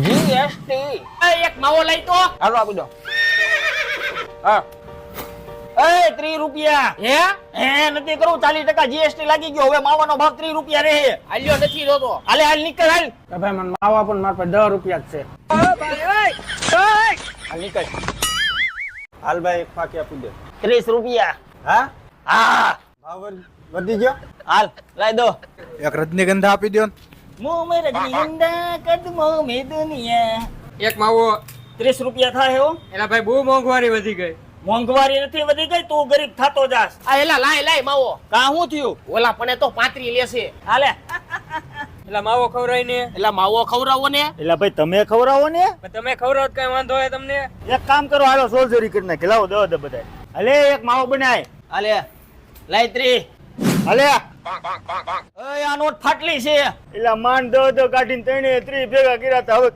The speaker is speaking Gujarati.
જીએસટી એક માવો લઈ તો હાલો આપી દો. હા એ 30 રૂપિયા હે નથી કરું 40% જીએસટી લાગી ગયો. હવે માવાનો ભાવ 30 રૂપિયા રહે. આલ્યો નથી જોતો. હાલે હાલ નીકળ હાલ. ભાઈ મને માવા પણ મારા પાસે 10 રૂપિયા જ છે. હાલ નીકળ. હાલ ભાઈ એક ફાકી આપી દે. 30 રૂપિયા. હા હા ભાવ વધી ગયો. હાલ લાઈ દો. એક રજનીગંધા આપી દો. મુંહ મેં રજનીગંધા કદમો મેં દુનિયા. એક માવો 30 રૂપિયા થાય હો. એલા ભાઈ બહુ મોંઘવારી વધી ગઈ. મોંઘવારી નથી વધી ગઈ, તું ગરીબ થાતો જાસ. આ એલા લાય માવો. કા હું થયું? ઓલા પણ તો 35 લેશે. હાલે. એલા માવો ખવરાય ને. એલા માવો ખવરાવો ને. એટલે ભાઈ તમે ખવડાવો ને. તમે ખવરાવો કઈ વાંધો હોય તમને. એક કામ કરો, હાલો સોલ્જરી કરી નાખે. લાવો દો દે બધાય. હાલે એક માવો બનાય. હાલે લાઈ 30. હાલે ઓય આ નોટ ફાટલી છે. એટલે માંડ દો કાઢીને 30 ભેગા કર્યા તા. હવે